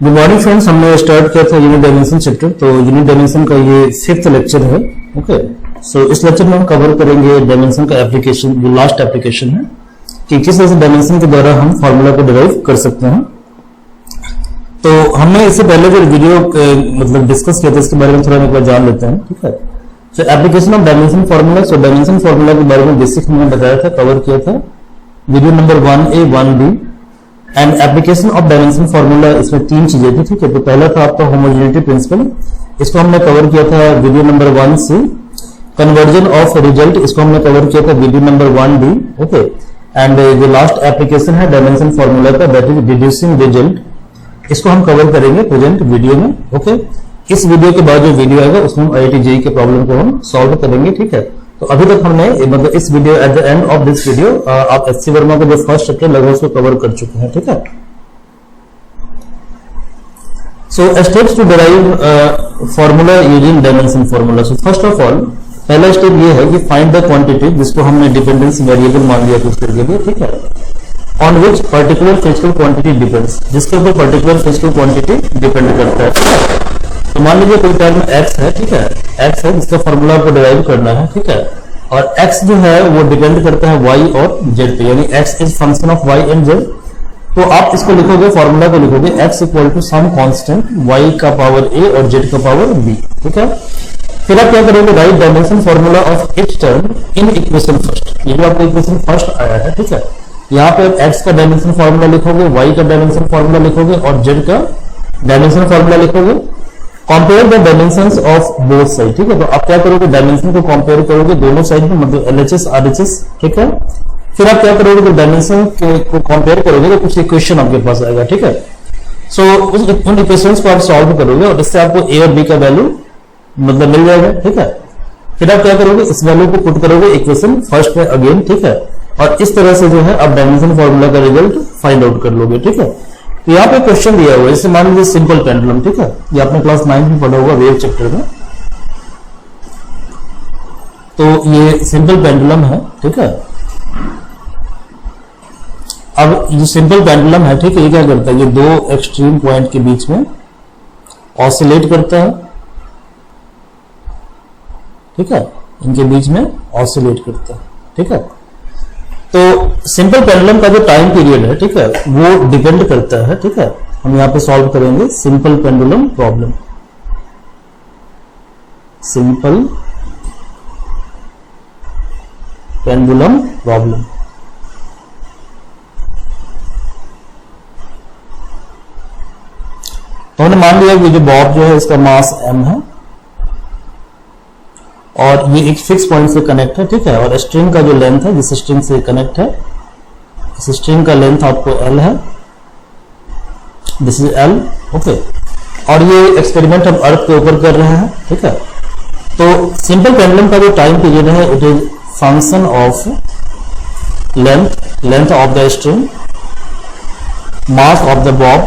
Good morning friends, हमने start किया था यूनिट डायमेंशन चैप्टर। तो यूनिट डायमेंशन का ये 5th लेक्चर है। ओके, सो इस लेक्चर में हम कवर करेंगे डायमेंशन का एप्लीकेशन, जो लास्ट एप्लीकेशन है कि किस तरह से डायमेंशन के द्वारा हम फॉर्मूला को डिराइव कर सकते हैं। तो हमने इससे पहले जो वीडियो मतलब डिस्कस किया था, इसके बारे में थोड़ा एक बार जान लेते हैं। ठीक है, सो application of dimension formula. So dimension formula के बारे में बेसिक हमने बताया था, कवर किया था video number 1A 1B। And application of dimension formula, इसमें 3 चीजें थी। ठीक है, तो पहला था आपका होमोजेनिटी प्रिंसिपल, इसको हमने कवर किया था वीडियो नंबर 1 से। कन्वर्जन ऑफ रिजल्ट, इसको हमने कवर किया था video number 1B। Okay, and जो लास्ट एप्लीकेशन है डायमेंशन फॉर्मूला का, दैट इज रिड्यूसिंग रिजल्ट, इसको हम कवर करेंगे प्रेजेंट वीडियो में। ओके, इस वीडियो के बाद जो वीडियो आएगा उसमें हम IIT JEE के प्रॉब्लम को हम सॉल्व करेंगे। ठीक है, तो अभी तक हमने मतलब इस video, at the end of this video आप HC वर्मा का जो फर्स्ट चैप्टर लगभग उसको कवर कर चुके हैं। ठीक है, so steps to derive formula using dimension formula. So first of all पहला स्टेप ये है कि फाइंड द क्वांटिटी, जिसको हमने डिपेंडेंस वेरिएबल मान लिया कुछ देर के लिए। ठीक है, on which particular physical quantity depends, जिसके ऊपर पर्टिकुलर फिजिकल क्वांटिटी डिपेंड करता है। ठीक है, तो मान लीजिए कोई टर्म x है। ठीक है, x है, जिसका फॉर्मूला को डिराइव करना है। ठीक है, और x जो है वो डिपेंड करता है y और z पे, यानी x is function of y and z। तो आप इसको लिखोगे, फॉर्मूला को लिखोगे x equal to some constant y का पावर a और z का पावर b। ठीक है, फिर आप क्या करोगे, write dimension formula of each term in equation first. ये जो आपका इक्वेशन फर्स्ट आया है। ठीक है, यहाँ पे x का डायमेंशन फॉर्मूला लिखोगे, y का डायमेंशन फॉर्मूला लिखोगे और z का डायमेंशन फॉर्मूला लिखोगे। Compare the dimensions of both side. ठीक है, तो आप क्या करोगे, डायमेंशन को कंपेयर करोगे दोनों साइड में, मतलब LHS RHS। ठीक है, फिर आप क्या करोगे, तो डायमेंशन को कंपेयर करोगे तो कुछ इक्वेशन आपके पास आएगा। ठीक है, सो उन इक्वेशंस को आप सॉल्व करोगे और इससे आपको a और b का वैल्यू मतलब मिल जाएगा। ठीक है, फिर आप क्या करोगे, इस वैल्यू को पुट करोगे इक्वेशन फर्स्ट में अगेन। ठीक है, और इस तरह से जो है आप डायमेंशन फॉर्मूला का रिजल्ट फाइंड आउट कर लोगे। ठीक है, तो यहाँ पे क्वेश्चन दिया हुआ है, जैसे मान लीजिए सिंपल पेंडुलम। ठीक है, ये आपने क्लास 9 में पढ़ा होगा वेव चैप्टर में। तो ये सिंपल पेंडुलम है। ठीक है, अब ये सिंपल पेंडुलम है। ठीक है, ये क्या करता है, ये दो एक्सट्रीम पॉइंट के बीच में ऑसिलेट करता है। ठीक है, इनके बीच में ऑसिलेट करता है। ठीक है, तो सिंपल पेंडुलम का जो टाइम पीरियड है, ठीक है, वो डिपेंड करता है। ठीक है, हम यहां पे सॉल्व करेंगे simple pendulum problem. Simple pendulum problem, तो हमने मान लिया कि जो बॉब जो है इसका मास m है और ये एक फिक्स पॉइंट से कनेक्ट है। ठीक है, और स्ट्रिंग का जो लेंथ है, जिस स्ट्रिंग से कनेक्ट है, इस स्ट्रिंग का लेंथ आपको L है, दिस इज L। ओके, और ये एक्सपेरिमेंट हम अर्थ के ऊपर कर रहे हैं। ठीक है, तो सिंपल पेंडुलम का जो टाइम पीरियड है, it is function of length of the string, mass of the bob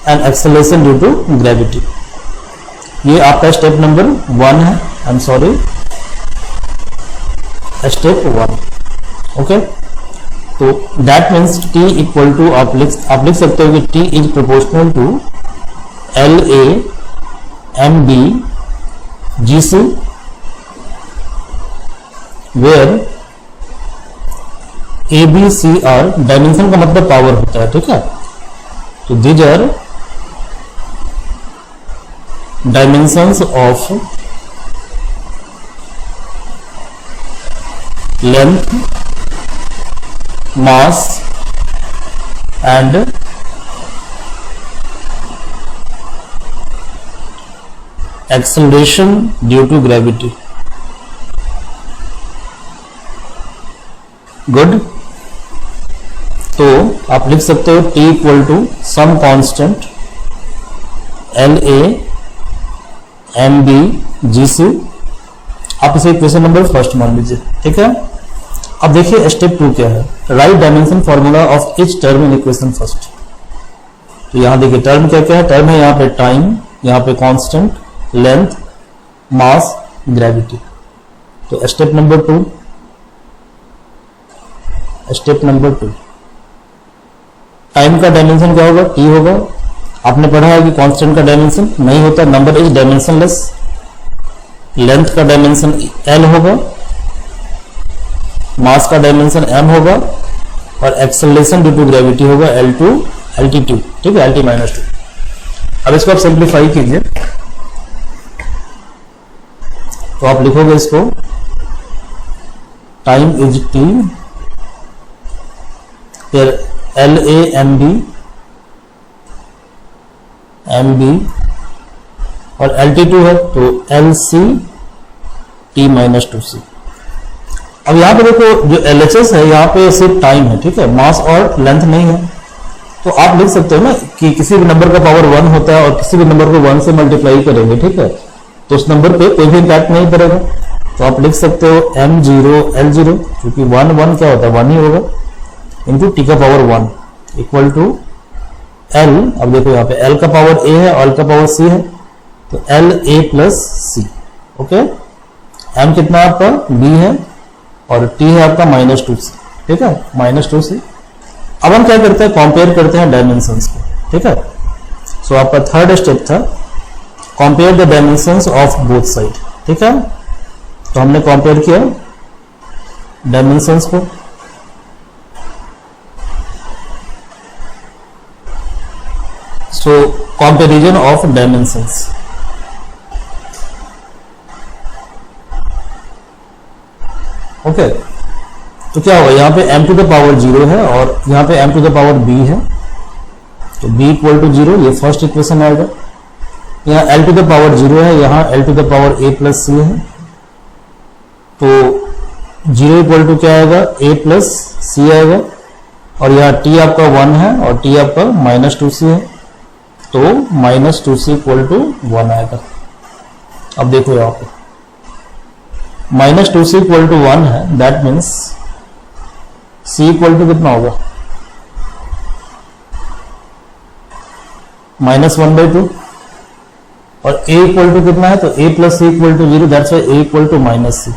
and acceleration due to gravity. ये आपका स्टेप नंबर 1 है। I am sorry, step 1। Okay, तो that means t equal to, आप लिख सकते हो कि t is proportional to LA MB GC, where ABCR dimension का मतलब पावर होता है। ठीक है, तो these are dimensions of length, mass and acceleration due to gravity. Good, तो आप लिख सकते हो t equal to some constant LA MB GC, आप इसे इक्वेशन नंबर फर्स्ट मान लीजिए। ठीक है, अब देखिए स्टेप 2 क्या है, right dimension formula of each term in equation first. तो यहां देखिए टर्म क्या क्या है, टर्म है यहाँ पे टाइम, यहाँ पे कांस्टेंट, लेंथ, मास, ग्रेविटी। तो step number 2, step number 2, time का डायमेंशन क्या होगा, टी होगा, आपने पढ़ा है कि कांस्टेंट का डायमेंशन नहीं होता, नंबर इज डायमेंशनलेस, लेंथ का डायमेंशन l होगा, मास का डायमेंशन m होगा और एक्सेलरेशन ड्यू टू ग्रेविटी होगा L2 LT2, ठीक है, LT-2। अब इसको आप सिंप्लीफाई कीजिए तो आप लिखोगे इसको टाइम इज t, फिर LA MB और LT2 है तो LC T-2C। अब यहाँ पे देखो जो LHS है यहाँ पे सिर्फ टाइम है, ठीक है, मास और लेंथ नहीं है। तो आप लिख सकते हो ना कि किसी भी नंबर का पावर 1 होता है और किसी भी नंबर को 1 से मल्टीप्लाई करेंगे, ठीक है, तो उस नंबर पे कोई भी इम्पैक्ट नहीं पड़ेगा। तो आप लिख सकते हो M0 L0, क्योंकि 1 1 क्या होता है 1 ही होगा, इंटू टी का पावर 1 इक्वल टू L। अब देखो यहाँ पे L का पावर A है और L का पावर C है, तो LA plus C। Okay, M कितना है आपका B है और T है आपका -2C, ठीक है, -2C। अब हम क्या करते हैं, कंपेयर करते हैं डायमेंशंस को, ठीक है। सो आपका थर्ड स्टेप था compare the dimensions of both side, ठीक है। तो हमने कंपेयर किया डायमेंशंस को, सो कंपैरिजन ऑफ डायमेंशंस। ओके, तो क्या होगा, यहाँ पे m टू द पावर 0 है और यहाँ पे m to the power b है, तो b इक्वल टू 0, ये फर्स्ट इक्वेशन आएगा। यहाँ l टू द पावर 0 है, यहाँ l to the power a plus c है, तो 0 इक्वल टू क्या आएगा a प्लस c आएगा, और यहाँ t आपका 1 है और t आपका -2c है, तो -2c इक्वल टू 1 आएगा। अब देखो यहाँ पे -2c इक्वल टू 1 है, that means c equal to कितना होगा -1/2, और a इक्वल टू कितना है, तो a plus c equal to 0, that's why a equal to -c,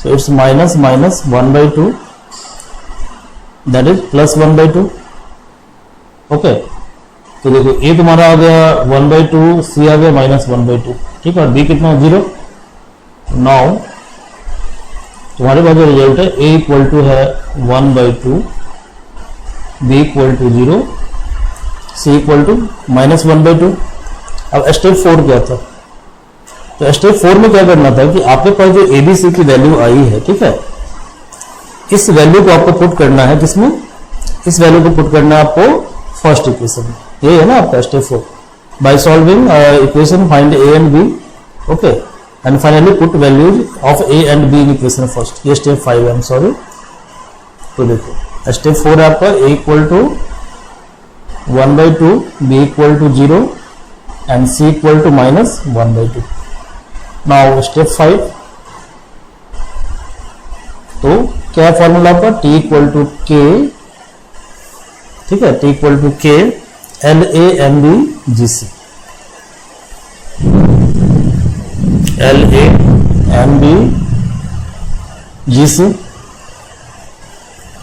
so it's -1/2, that is +1/2। Okay, तो देखो a तुम्हारा आ गया 1/2, c आ गया -1/2, ठीक है, और b कितना 0। नाउ तुम्हारे पास जो रिजल्ट है a इक्वल टू है 1/2, b equal to 0, c equal to -1/2। अब स्टेप 4 क्या था, तो स्टेप 4 में क्या करना था कि आपके पास जो ABC की वैल्यू आई है, ठीक है, इस वैल्यू को आपको पुट करना है, किसमें, इस वैल्यू को पुट करना है आपको फर्स्ट इक्वेशन में, ये है ना आपका step 4। By solving equation find a and b, okay, and finally put values of a and b in equation first। ये स्टेप 5 है, सॉरी। तो देखो स्टेप 4 है आपका a equal to 1/2, b equal to 0 and c equal to -1/2। Now step 5, तो क्या formula आपका t equal to k, ठीक है, t equal to k LA MB GC, LA MB GC।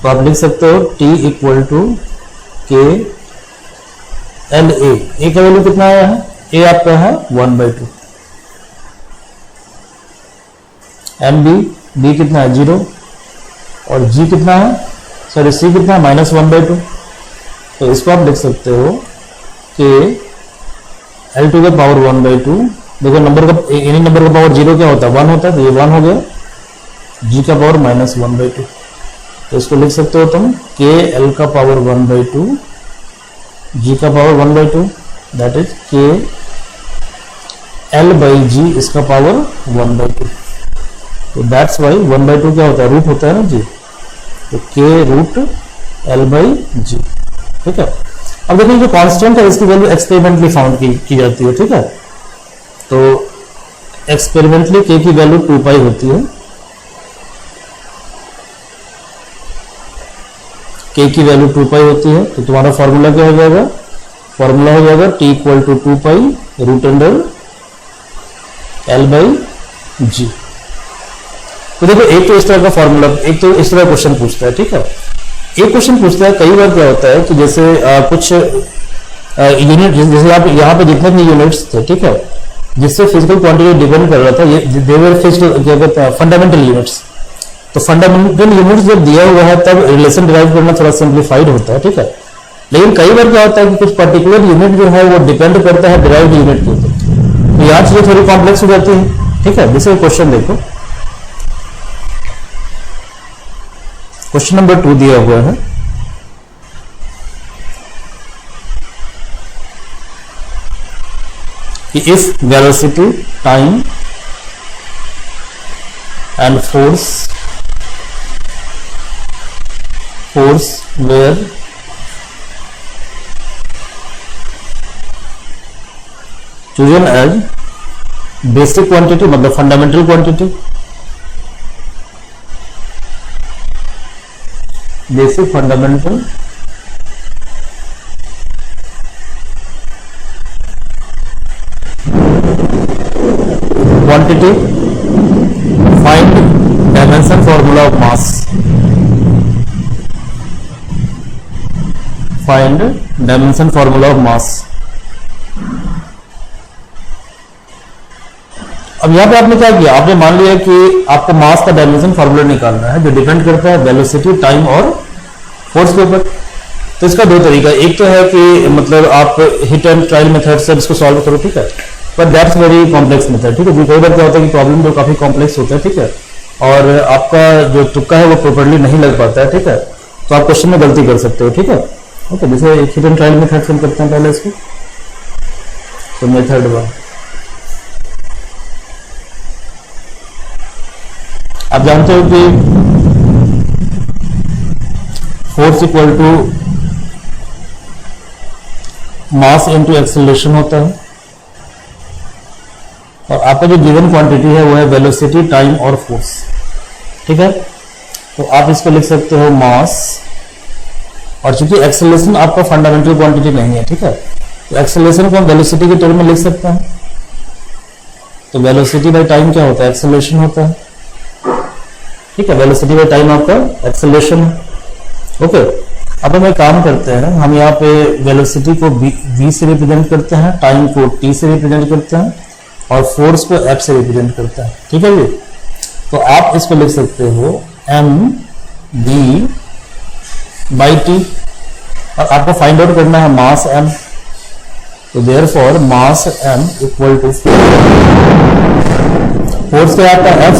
तो आप लिख सकते हो t equal to k LA, a का वैल्यू कितना आया है, a आपका है 1/2, MB b कितना है 0, और g कितना है, सॉरी c कितना है -1/2। तो इसको आप लिख सकते हो कि L टू द पावर 1/2, देखो नंबर का एनी नंबर का पावर 0 क्या होता है 1 होता है, तो ये 1 हो गया, g का पावर -1/2। तो इसको लिख सकते हो तुम k L का पावर 1/2, g का power 1/2, that is k L by g इसका पावर 1/2। तो दैट्स वाई 1/2 क्या होता है, रूट होता है ना जी, तो k रूट L बाई जी, ठीक है। अब देखिए जो कांस्टेंट है इसकी वैल्यू एक्सपेरिमेंटली फाउंड की जाती है, ठीक है। तो एक्सपेरिमेंटली k की वैल्यू 2 पाई होती है, k की वैल्यू 2 पाई होती है, तो तुम्हारा फॉर्मूला क्या हो जाएगा, फॉर्मूला हो जाएगा t equal to 2 pi root under L by G. तो देखो एक तो इस तरह का फॉर्मूला, एक तो इस तरह क्वेश्चन पूछता है, ठीक है। एक क्वेश्चन पूछता है, कई बार क्या होता है कि जैसे कुछ यूनिट, जैसे आप यहाँ पे जितने भी यूनिट्स थे, ठीक है, जिससे फिजिकल क्वांटिटी डिपेंड कर रहा था, ये दे वर फिक्स्ड, क्या कहते हैं, फंडामेंटल यूनिट्स। तो फंडामेंटल यूनिट्स जब दिया हुआ है तब रिलेशन डिराइव करना थोड़ा सिंप्लीफाइड होता है, ठीक है। लेकिन कई बार क्या होता है कि कुछ पर्टिकुलर यूनिट जो है वो डिपेंड करता है डिराइव्ड यूनिट के ऊपर, तो यहाँ चीजें थोड़ी कॉम्प्लेक्स हो जाती है, ठीक है। जैसे क्वेश्चन देखो, क्वेश्चन नंबर 2 दिया हुआ है, if velocity, time and force were chosen as basic quantity, मतलब fundamental quantity, basic fundamental quantity, find dimension formula of mass, find dimension formula of mass। अब यहां पे आपने क्या किया, आपने मान लिया कि आपको मास का डायमेंशन फार्मूला निकालना है जो डिपेंड करता है वेलोसिटी, टाइम और फोर्स के ऊपर। तो इसका दो तरीका, एक तो है कि मतलब आप हिट एंड ट्रायल मेथड से इसको सॉल्व करो, ठीक है, but that's very complex method, ठीक है। कई बार क्या होता है कि प्रॉब्लम जो काफी कॉम्प्लेक्स होता है, ठीक है, और आपका जो तुक्का है वो प्रॉपर्ली नहीं लग पाता है, ठीक है, तो आप क्वेश्चन में गलती कर सकते हो, ठीक है। ओके, जैसे हिट एंड ट्रायल मेथड से हम करते हैं पहले इसको, तो मेथड 1 आप जानते हो कि force equal to mass into acceleration होता है, और आपका जो गिवन क्वांटिटी है वो है वेलोसिटी, टाइम और फोर्स, ठीक है। तो आप इसको लिख सकते हो मास, और चूंकि एक्सेलरेशन आपका फंडामेंटल क्वांटिटी नहीं है, ठीक है, तो एक्सेलरेशन को हम वेलोसिटी के टर्म में लिख सकते हैं। तो वेलोसिटी बाय टाइम क्या होता है, एक्सेलरेशन होता है, ठीक है। वेलोसिटी बाय टाइम आपका एक्सेलरेशन है। ओके, अब हम एक काम करते हैं, हम यहाँ पे वेलोसिटी को v से रिप्रेजेंट करते हैं, टाइम को t से रिप्रेजेंट करते हैं, और फोर्स को f से रिप्रेजेंट करता है, ठीक है जी। तो आप इसको लिख सकते हो m v बाई टी, और आपको फाइंड आउट करना है मास m। तो therefore mass m equal to force क्या आता है f,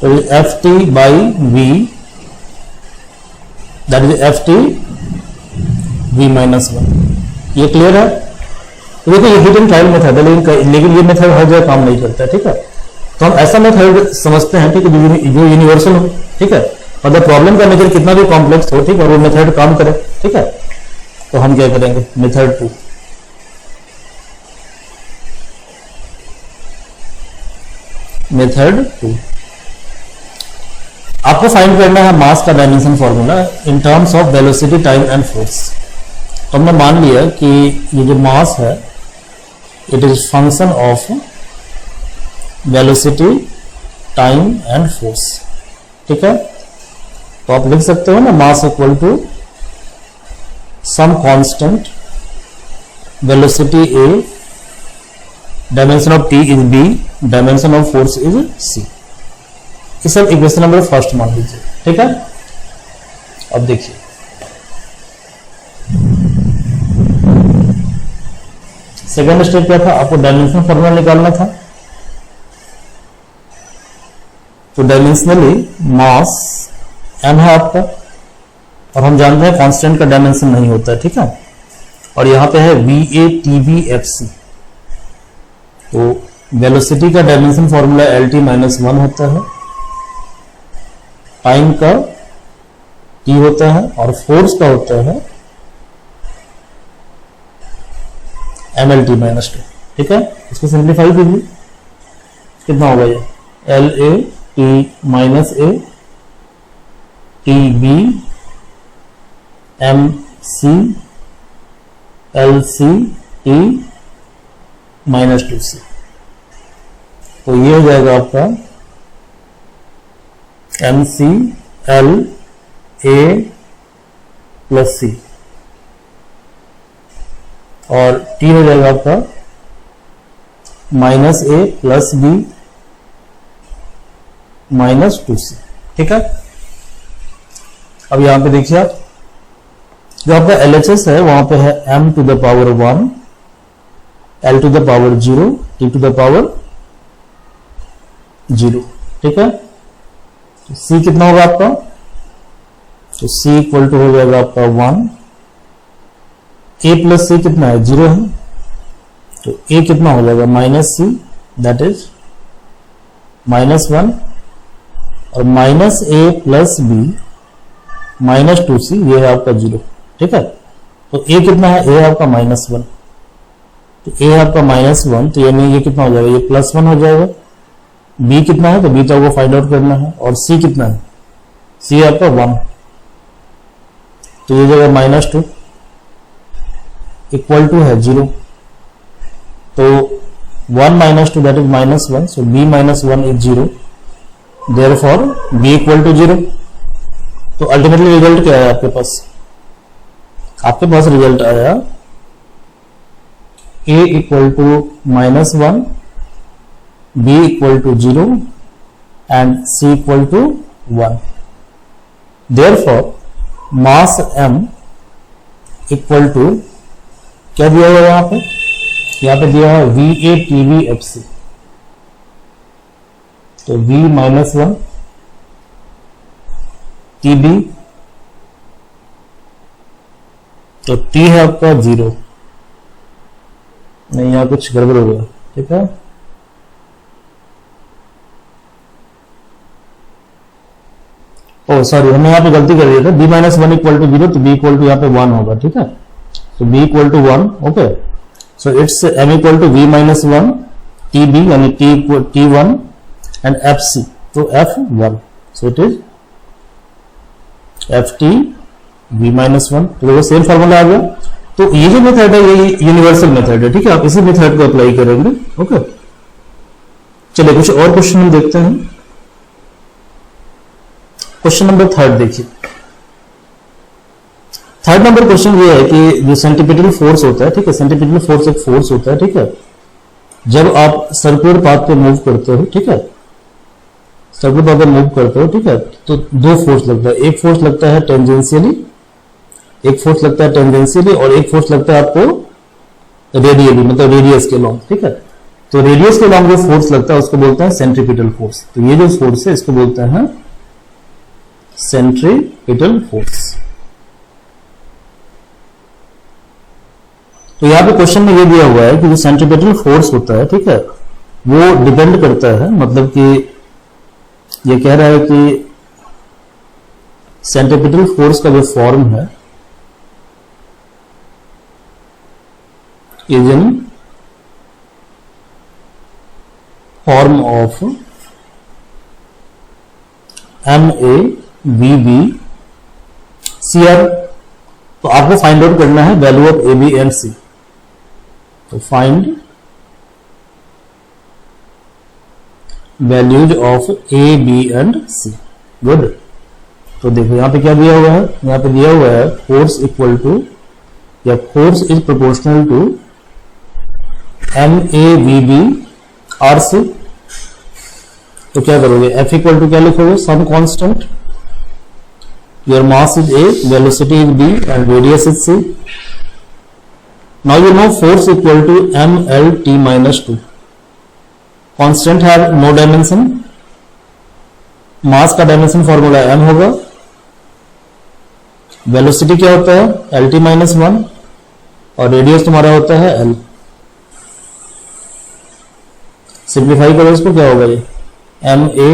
तो F T by V, that is F T V minus 1। ये क्लियर है। तो देखिए ये हिट एंड ट्रायल मेथड है, लेकिन ये मेथड हर जगह काम नहीं करता है, ठीक है। तो हम ऐसा मेथड समझते हैं, ठीक है, जो यूनिवर्सल हो, ठीक है, मतलब प्रॉब्लम का नेचर कितना भी कॉम्प्लेक्स हो, ठीक है, और वो मेथड काम करे, ठीक है। तो हम क्या करेंगे, मेथड 2, मेथड 2 आपको फाइंड करना है मास का dimension formula in terms of velocity, time and force. तो हमने मान लिया कि ये जो मास है it is function of velocity, time and force, ठीक है। तो आप लिख सकते हो ना, mass equal to some constant, velocity a, dimension of t is b, dimension of force is c। इस सब इक्वेशन नंबर फर्स्ट मान लीजिए, ठीक है। अब देखिए सेकंड स्टेप क्या था, आपको डायमेंशन फॉर्मूला निकालना था। तो डायमेंशनली मास m है आपका, और हम जानते हैं कांस्टेंट का डायमेंशन नहीं होता है, ठीक है। और यहां पे है va tb fc। तो वेलोसिटी का डायमेंशन फॉर्मूला lt माइनस 1 होता है, टाइम का t होता है, और फोर्स का होता है mlt माइनस 2, ठीक है। इसको सिंप्लीफाई कीजिए, कितना होगा ये, L A T minus A T B M C L C T minus 2c। तो ये हो जाएगा आपका M C L A plus C, और टी हो जाएगा आपका minus A plus B minus 2c। ठीक है, अब यहां पे देखिए आप, जो आपका LHS है वहां पे है m to the power 1, l to the power 0, t to the power 0। ठीक है, तो c कितना होगा आपका, तो c इक्वल टू हो जाएगा आपका 1, a प्लस c कितना है 0 है, तो a कितना हो जाएगा माइनस c, दैट इज -1, और minus a plus b minus 2c, ये है आपका 0। ठीक है, तो a कितना है, a आपका -1, तो a आपका -1, तो यानी ये कितना हो जाएगा, ये +1 हो जाएगा। b कितना है, तो b तो आपको फाइंड आउट करना है, और c कितना है, c आपका 1, तो ये जगह -2 इक्वल टू है 0, तो 1 - 2 that is -1, so b -1 is 0, therefore b equal to 0। तो अल्टीमेटली रिजल्ट क्या है आपके पास, आपके पास रिजल्ट आया a equal to -1, b equal to 0 and c equal to 1। Therefore mass m equal to क्या दिया हुआ है यहाँ पे दिया है VATBFC, तो V -1 TB, तो T है आपका 0, नहीं यहाँ कुछ गड़बड़ हो गया। ठीक है, ओ सॉरी, हमने यहाँ पे गलती कर दिया था, B -1 इक्वल टू 0, तो B इक्वल टू यहाँ पे 1 होगा। ठीक है, so b equal to 1, okay, so it's m equal to v minus 1 tb यानी t1 and fc, तो f1, so it is ft v minus 1। तो देखो सेम फार्मूला आ गया। तो ये जो मेथड है ये यूनिवर्सल मेथड है। ठीक है, आप इसी मेथड को अप्लाई करेंगे। ओके, चलिए कुछ और क्वेश्चन हम देखते हैं। क्वेश्चन नंबर 3 देखिए। 3rd नंबर क्वेश्चन ये है कि जो सेंटीपिटल फोर्स होता है, ठीक है, सेंटीपिटल फोर्स एक फोर्स होता है। ठीक है, जब आप सर्कुलर पाथ पे मूव करते हो, ठीक है, सर्कुलर पाथ पे मूव करते हो, ठीक है, तो दो फोर्स लगता है। एक फोर्स लगता है टेंजेंशियली, एक फोर्स लगता है टेंजेंशियली, और एक फोर्स लगता है आपको रेडियली, मतलब रेडियस के लॉन्ग। ठीक है, तो रेडियस के लॉन्ग जो फोर्स लगता है उसको बोलते हैं सेंट्रीपिटल फोर्स। तो ये जो फोर्स है इसको बोलते हैं सेंट्रीपिटल फोर्स। तो यहां पे क्वेश्चन में ये दिया हुआ है कि जो सेंट्रीपिटल फोर्स होता है, ठीक है, वो डिपेंड करता है, मतलब कि ये कह रहा है कि सेंट्रीपिटल फोर्स का जो फॉर्म है is in form of MAVB CR। तो आपको फाइंड आउट करना है value of AB and C। तो find values of AB and C। Good. तो देखो यहां पे क्या दिया हुआ है, यहां पे दिया हुआ है फोर्स इक्वल टू, या force is proportional to MAVB RC। तो क्या करोगे, F इक्वल टू क्या लिखोगे, some constant, your mass is A, velocity is B and radius is C. Now you know force equal to MLT minus 2. Constant have no dimension, mass का dimension formula M होगा, velocity क्या होता है LT minus 1, और radius तुम्हारा होता है L। Simplify करो इसको, क्या होगा ये MA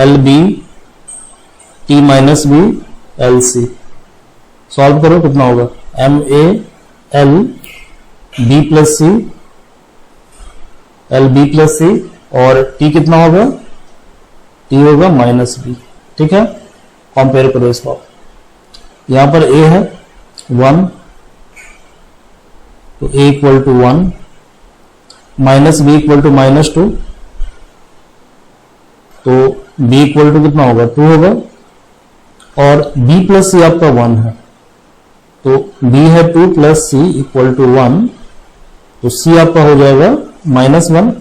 LB T minus B L C. Solve करो, कितना होगा MA L B plus C LB plus C, और T कितना होगा, T होगा माइनस बी। ठीक है, कंपेयर करो इसको। यहां पर A है 1, तो A equal to 1, minus B equal to -2, तो B इक्वल टू कितना होगा 2 होगा, और B प्लस सी आपका 1 है, तो B है 2 प्लस C इक्वल टू 1, तो C आपका हो जाएगा -1।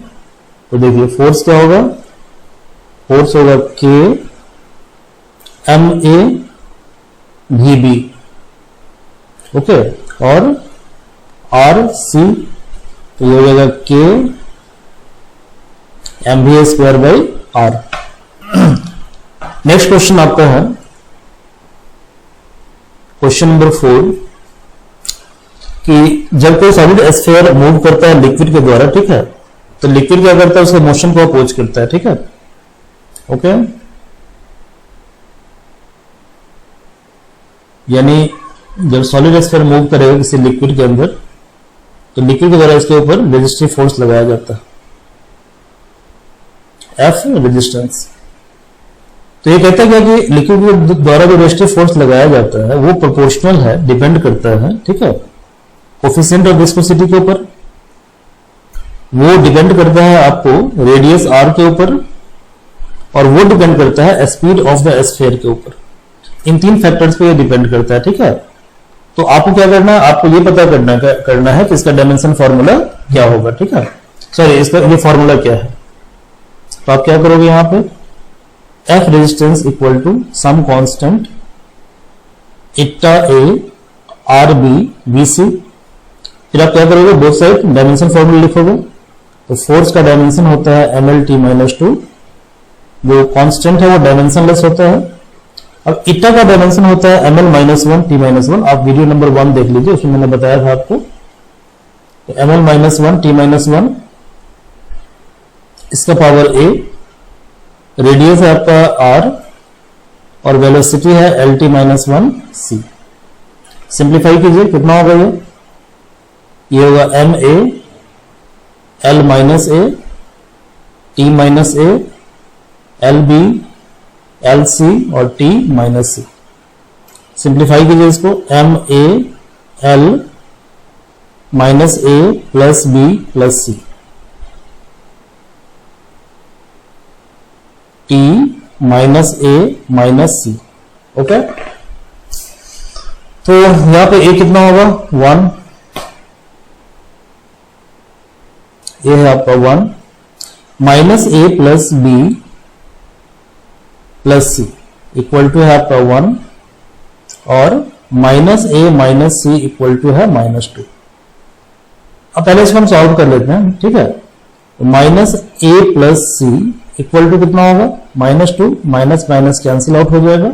तो देखिए फोर्स क्या होगा, फोर्स होगा K MA VB, ओके, और RC, तो ये हो जाएगा K MVA square by R। Next question आपका है क्वेश्चन नंबर 4 कि जब कोई सॉलिड स्फीयर मूव करता है लिक्विड के द्वारा, ठीक है, तो लिक्विड क्या करता है, उसके मोशन को अपोज करता है, ठीक है, ओके। यानी जब सॉलिड स्फीयर मूव करेगा किसी लिक्विड के अंदर, तो लिक्विड के द्वारा इसके ऊपर रेजिस्टिव फोर्स लगाया जाता है, F रेजिस्टेंस। तो ये कहता है क्या कि लिक्विड के द्वारा जो रेजिस्टिव फोर्स लगाया जाता है वो प्रोपोर्शनल है, डिपेंड करता है, ठीक है, कोफिशिएंट ऑफ विस्कोसिटी के ऊपर, वो डिपेंड करता है आपको रेडियस r के ऊपर, और वो डिपेंड करता है स्पीड ऑफ द स्फीयर के ऊपर। इन 3 फैक्टर्स पे ये डिपेंड करता है, ठीक है। तो आपको क्या करना है, आपको ये पता करना है कि इसका डायमेंशन फॉर्मूला क्या होगा, ठीक है, सॉरी इसका ये फॉर्मूला क्या है। तो आप क्या करोगे, यहां पे F resistance equal to some constant eta A RB BC, फिर आप क्या करोगे, बोथ साइड डायमेंशन फॉर्मूला लिखोगे। तो फोर्स का डायमेंशन होता है MLT-2, जो कांस्टेंट है वो डायमेंशनलेस होता है। अब इटा का डायमेंशन होता है ML-1 आप वीडियो नंबर 1 देख लीजिए, उसमें मैंने बताया था आपको। तो ML-1 इसका पावर A, रेडियस है आपका R, और वेलोसिटी है LT-1C। सिंप्लीफाई कीजिए, कितना होगा ये होगा MA L-A T-A LB LC और T-C। सिंप्लीफाई कीजिए इसको, MA L -A plus B plus C T -A -C, okay. तो यहां पे A कितना होगा, 1, ये है आपका 1, -A plus B plus C equal to है आपका 1, और -A -C इक्वल टू है -2। अब पहले इसको हम सॉल्व कर लेते हैं, ठीक है। तो -A plus C equal to कितना होगा, -2, माइनस माइनस कैंसिल आउट हो जाएगा,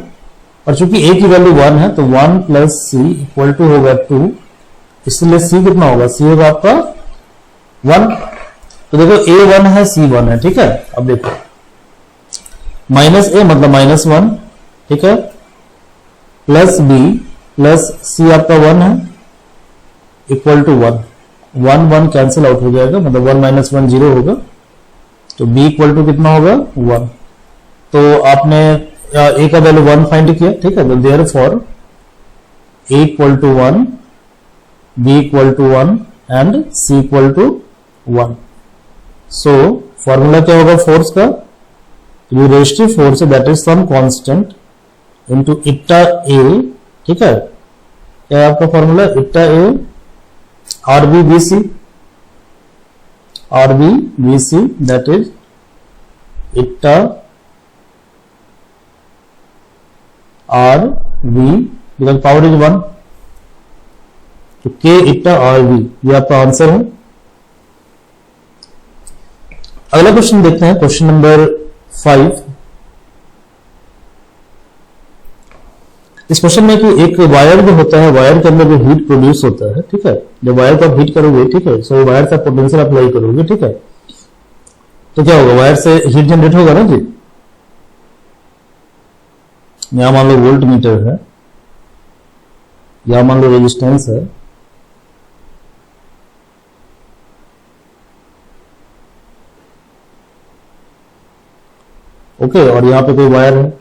और चूंकि A की वैल्यू 1 है तो 1 प्लस C इक्वल टू होगा 2, इसलिए C कितना होगा, C होगा आपका 1। तो देखो A 1 है C 1 है, ठीक है। अब देखो -A मतलब -1, ठीक है, प्लस B प्लस C आपका 1 है इक्वल टू 1, 1 1 कैंसिल आउट हो जाएगा, मतलब 1 - 1 0 होगा। तो B इक्वल टू कितना होगा, 1। तो आपने A का वैल्यू 1 फाइंड किया, ठीक है। तो therefore A equal to 1, B equal to 1 and C equal to 1। So formula क्या होगा फोर्स का, जो रेजिस्टिव फोर्स है that is some constant into eta A, ठीक है। क्या है आपका फॉर्मूला, इटा A RB BC that is इटा RB because power is 1, तो K इटा RB, ये आपका आंसर है। अगला क्वेश्चन देखते हैं, क्वेश्चन नंबर 5। इस क्वेश्चन में कि एक वायर जो होता है, वायर के अंदर जो हीट प्रोड्यूस होता है, ठीक है, जब वायर को आप हीट करोगे, ठीक है, सो वायर का पोटेंशियल अप्लाई करोगे, ठीक है, तो क्या होगा, वायर से हीट जनरेट होगा ना जी। यहां मान लो वोल्ट मीटर है, यहां मान लो रेजिस्टेंस है, ओके, और यहां पे कोई वायर है,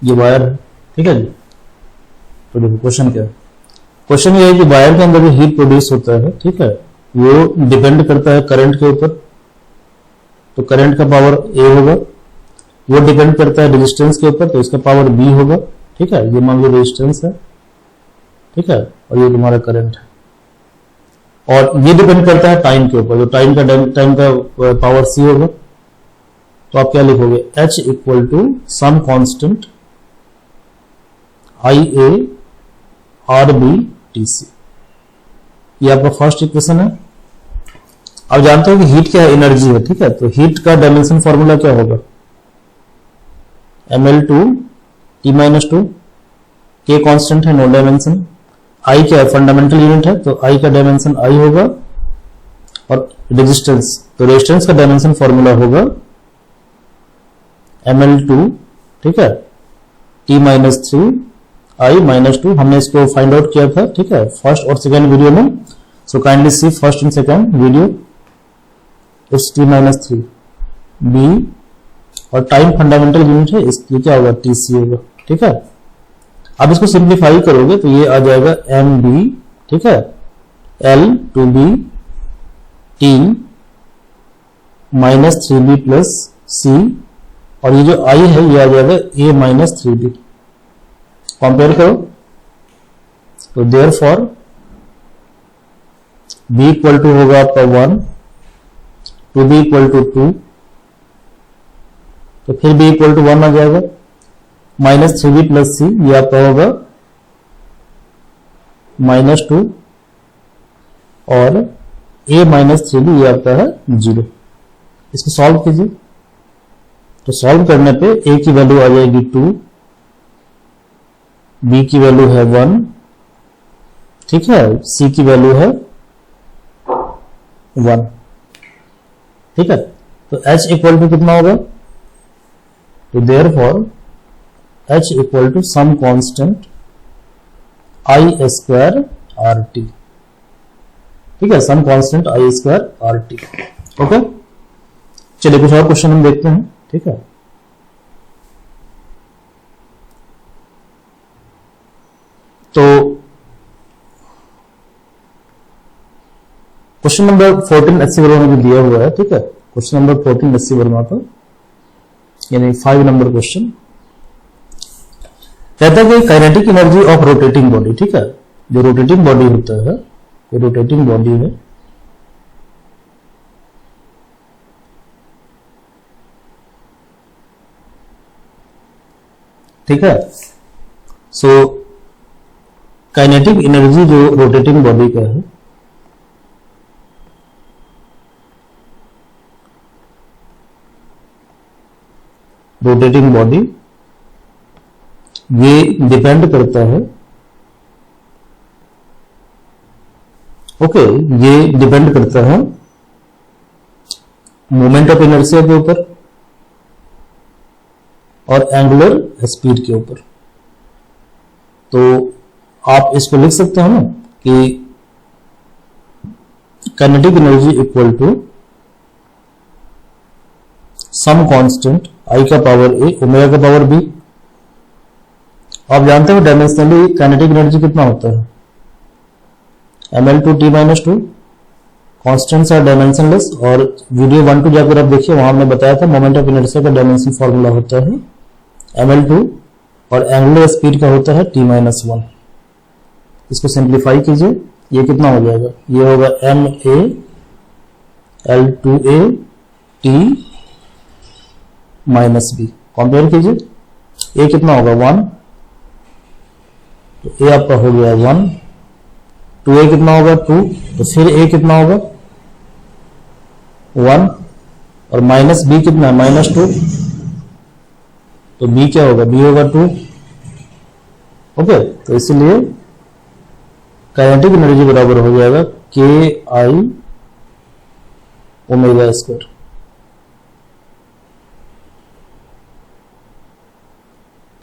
ये वायर है, ठीक है जी। तो देखो क्वेश्चन क्या है, क्वेश्चन ये है कि वायर के अंदर जो हीट प्रोड्यूस होता है, ठीक है, वो डिपेंड करता है करंट के ऊपर। तो करंट का पावर A होगा, वो डिपेंड करता है रेजिस्टेंस के ऊपर, तो इसका पावर B होगा, ठीक है, ये मान लो रेजिस्टेंस है, ठीक है, और ये तुम्हारा करंट है, और ये डिपेंड करता है टाइम के ऊपर, जो टाइम का पावर सी होगा, तो आप क्या लिखोगे, H equal to some constant I A R B T C, ये आपका फर्स्ट इक्वेशन है। अब जानते हो कि हीट क्या है, एनर्जी है, ठीक है, तो हीट का डायमेंशन फॉर्मूला क्या होगा, ml2 T-2, के कांस्टेंट है, नो डायमेंशन, आई क्या है, फंडामेंटल यूनिट है, तो आई का डायमेंशन आई होगा, और रेजिस्टेंस, तो रेजिस्टेंस का डायमेंशन फॉर्मूला होगा ml2, ठीक है, T-3 I-2, हमने इसको फाइंड आउट किया था, ठीक है, फर्स्ट और सेकेंड वीडियो में, so kindly see first and second video, it's T-3 B, और टाइम फंडामेंटल यूनिट है, इसलिए क्या होगा, टीसी होगा, ठीक है। अब इसको सिंप्लीफाई करोगे तो ये आ जाएगा एम बी, ठीक है, L two B T -3b plus C, और ये जो आई है ये आ जाएगा a -3b, कंपेयर करो, तो therefore b equal to होगा आपका 1, 2b इक्वल टू 2, तो फिर b इक्वल टू 1 आ जाएगा, -3b प्लस सी, ये आपका होगा -2, और a -3b ये आपका है 0। इसको सॉल्व कीजिए, तो सॉल्व करने पे a की वैल्यू आ जाएगी 2, b की वैल्यू है 1, ठीक है, c की वैल्यू है 1, ठीक है, तो h इक्वल टू कितना होगा, तो therefore h equal to some constant I square R T, ठीक है, some constant I square R T. Okay, चलिए कुछ और क्वेश्चन हम देखते हैं, ठीक है। तो क्वेश्चन नंबर 14 एससी वर्मा में दिया हुआ है, ठीक है, क्वेश्चन नंबर 14 एससी वर्मा का, यानी 5 नंबर क्वेश्चन कहता है कि kinetic energy of rotating body, ठीक है, जो रोटेटिंग बॉडी होता है, वो रोटेटिंग बॉडी है, ठीक है, सो काइनेटिक एनर्जी जो रोटेटिंग बॉडी का है, रोटेटिंग बॉडी, ये डिपेंड करता है, ओके, ये डिपेंड करता है मोमेंट ऑफ इनर्शिया के ऊपर और एंगुलर स्पीड के ऊपर। तो आप इसको लिख सकते हो ना कि kinetic energy equal to some constant I का पावर ए ओमेगा का पावर बी। आप जानते हो डायमेंशनली काइनेटिक एनर्जी कितना होता है, ml2T-2, कांस्टेंट्स आर डायमेंशनलेस, और वीडियो 1-2 जाकर आप देखिए, वहां हमने बताया था मोमेंट ऑफ इनर्शिया का डायमेंशन फॉर्मूला होता है ml2, और एंगुलर स्पीड का होता है T-1। इसको सिंप्लीफाई कीजिए, ये कितना हो जाएगा, ये होगा ma L2a T -b, compare कीजिए, a कितना होगा 1, तो a आपका हो गया 1, 2a कितना होगा 2, तो फिर a कितना होगा 1, और माइनस b कितना है -2, तो b क्या होगा, b होगा 2। ओके, तो इसलिए काइनेटिक एनर्जी बराबर हो जाएगा k I omega square,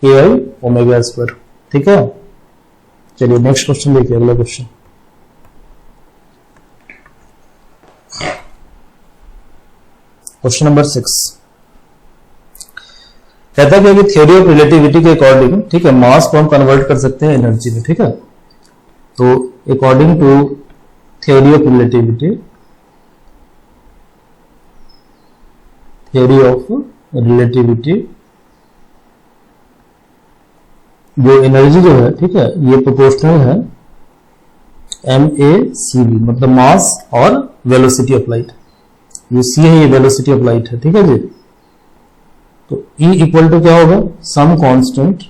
k I omega square, ठीक है। चलिए नेक्स्ट क्वेश्चन देखिए, अगला क्वेश्चन, क्वेश्चन नंबर 6 कहता है कि थ्योरी ऑफ रिलेटिविटी के अकॉर्डिंग, ठीक है, मास को हम कन्वर्ट कर सकते हैं एनर्जी में, ठीक है। तो according to theory of relativity, जो एनर्जी जो है, ठीक है, ये प्रोपोर्शनल है MACV, मतलब मास और वेलोसिटी ऑफ लाइट। ये C है, ये वेलोसिटी ऑफ लाइट है, ठीक है जी। तो E इक्वल टू क्या होगा, some constant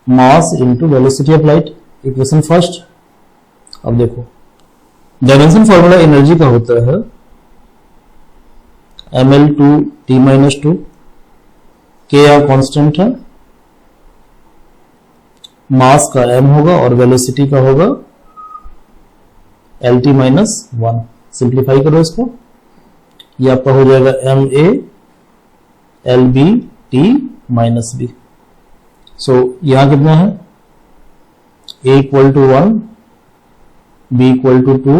mass into velocity of light, equation first. अब देखो डायमेंशन फॉर्मूला एनर्जी का होता है mL2T-2, K या कांस्टेंट है, मास का m होगा और वेलोसिटी का होगा LT-1। सिंप्लीफाई करो इसको, ये आपका हो जाएगा MA LB T-B। सो यहां कितना है, A equal to 1, B equal to 2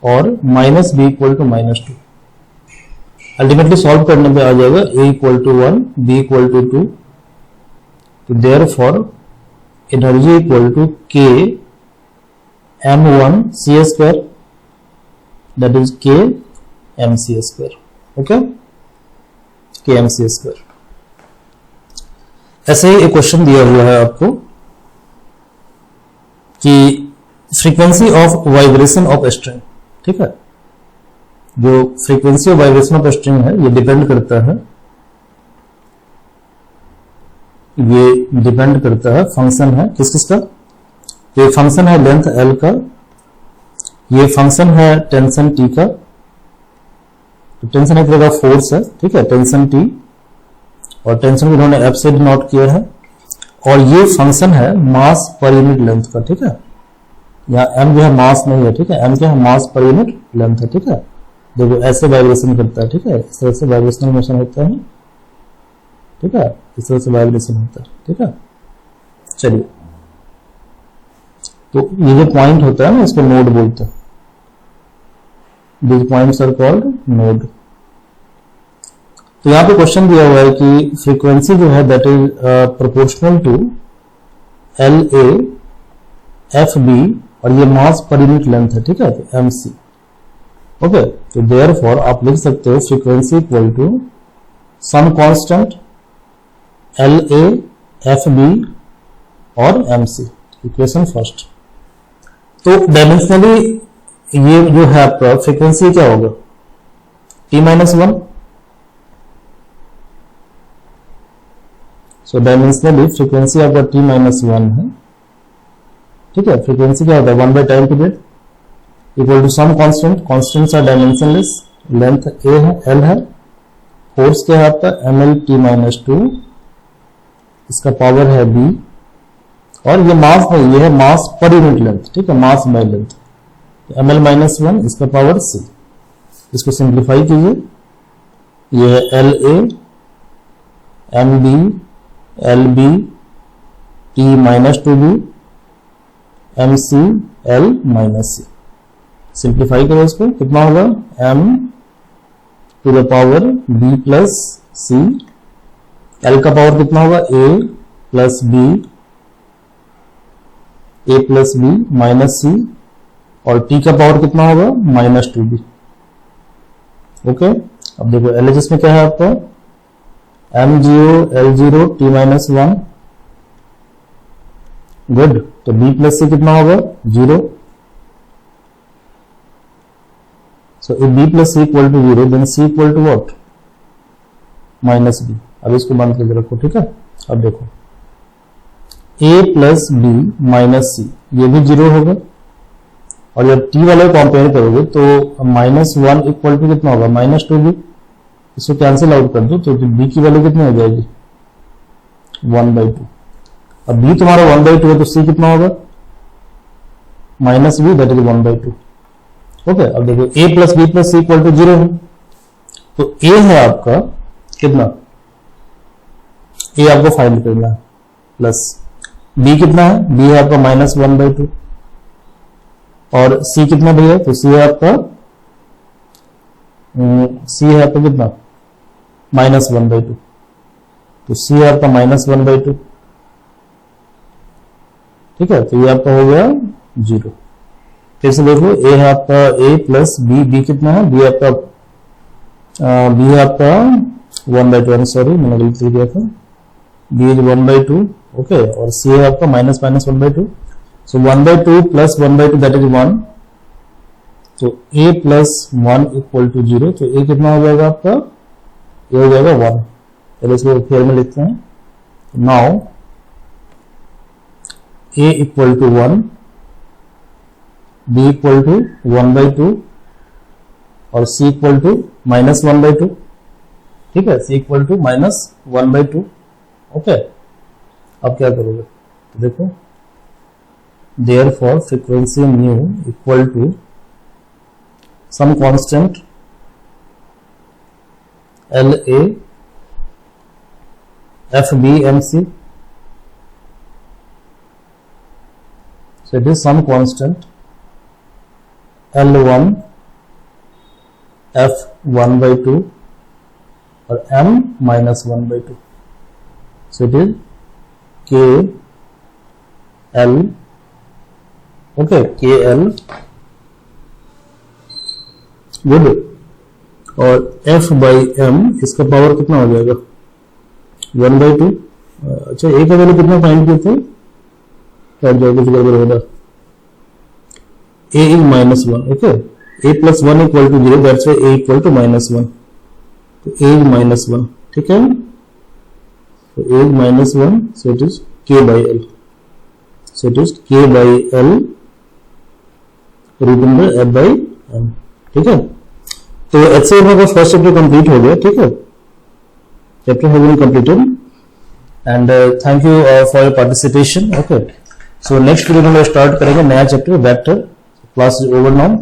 और minus B equal to -2। Ultimately solve करने पे आ जाएगा A equal to 1, B equal to 2। तो therefore energy equal to K m1 c square, that is K mc square, okay, K mc square। ऐसे ही एक question दिया हुआ है आपको कि frequency of vibration of string, ठीक है, जो frequency of vibration of string है ये डिपेंड करता है, ये डिपेंड करता है, फंक्शन है किस किस का, ये फंक्शन है लेंथ L का, ये फंक्शन है टेंशन T का। तो टेंशन एक तरह का फोर्स है, ठीक है, टेंशन T, और टेंशन को उन्होंने F से डिनोट किया है, और ये फंक्शन है मास पर यूनिट लेंथ का, ठीक है। यहाँ m जो है मास नहीं है, ठीक है, m क्या है, मास पर यूनिट लेंथ है, ठीक है। देखो ऐसे वाइब्रेशन करता है, ठीक है, इस तरह से वाइब्रेशनल मोशन होता है, ठीक है, इस तरह से वाइब्रेशन होता है, ठीक है। चलिए, तो ये जो पॉइंट होता है ना, इसको नोड बोलते हैं, this points are called node. तो यहां पे क्वेश्चन दिया हुआ है कि फ्रीक्वेंसी जो है that is proportional to LA FB, और ये मास पर यूनिट लेंथ है, ठीक है, तो MC, ओके। तो देयरफॉर आप लिख सकते हो frequency equal to some constant LA FB और MC, इक्वेशन फर्स्ट। तो डायमेंशनली ये जो है आपका फ्रीक्वेंसी क्या होगा, T-1। सो डायमेंशनली फ्रीक्वेंसी आपका T-1 है, ठीक है। फ्रीक्वेंसी क्या होता है, 1 by time period equal to some constant, constants are dimensionless, length A है, L है, फोर्स क्या है आपका mL/T-2, इसका पावर है B, और ये मास नहीं, ये है मास पर यूनिट लेंथ, ठीक है, मास बाय लेंथ, mL-1, इसका पावर C। इसको सिंप्लीफाई कीजिए, ये है LA MB LB T-2B MC L-C। Simplify करो इसको, कितना होगा, m to the power B plus C, L का पावर कितना होगा, A plus B, A plus B minus C, और T का पावर कितना होगा, -2B, ओके। अब देखो LHS में क्या है आपका, M0 L0 T-1, गुड। तो B प्लस C कितना होगा, 0। सो if B plus C equal to 0, then C equal to what, -B। अब इसको बंद करके रखो, ठीक है। अब देखो A plus B minus C, ये भी 0 होगा, और जब T वाले कंपेयर करोगे तो -1 इक्वल टू कितना होगा, -2B। इसको कैंसिल आउट कर दो, तो B की वैल्यू कितनी हो जाएगी, 1/2। अब B तुम्हारा 1/2 है, तो C कितना होगा, -B, दैट इज 1/2, ओके। अब देखो A plus B plus C equal to 0 है, तो A है आपका कितना, A आपको फाइंड करना है, प्लस B कितना है, B है आपका -1/2, और C कितना भैया, तो C है आपका कितना, -1/2, तो C है आपका -1/2, ठीक है। तो ये आपका हो गया 0। फिर से देखो A है आपका A प्लस B, B कितना है, B आपका B है आपका 1/2, सॉरी मैंने गलती दिया था, b इज 1/2, ओके, और c है आपका minus minus 1/2, so 1/2 plus 1/2 that is 1, तो a प्लस 1 इक्वल टू 0, तो a कितना हो जाएगा आपका, ये हो जाएगा 1, चलो इसको फेयर में लिखते हैं, now a equal to 1, b equal to 1/2 और c इक्वल टू माइनस 1/2, ठीक है, c equal to minus 1/2, okay. अब क्या करोगे, तो देखो, therefore frequency mu equal to some constant LA FB MC, so it is some constant L1 F1/2 और M minus 1/2, so it is KL, okay, KL, good, और F/M इसका power कितना हो जाएगा, 1/2, अच्छा एक का वैल्यू कितना फाइंड किए थे, क्या जाएगा, गड़बड़ होगा, a is -1, okay, a plus 1 equal to 0, that's why a equal to -1, तो a is -1, ठीक है, तो a is -1, so it is k/l, so it is k/l root under f/m, ठीक है। तो ऐसे में फर्स्ट चैप्टर कंप्लीट हो गया, ठीक है, chapter has been completed and thank you for your participation, okay. So next video में स्टार्ट करेंगे नया chapter vector, class is over now.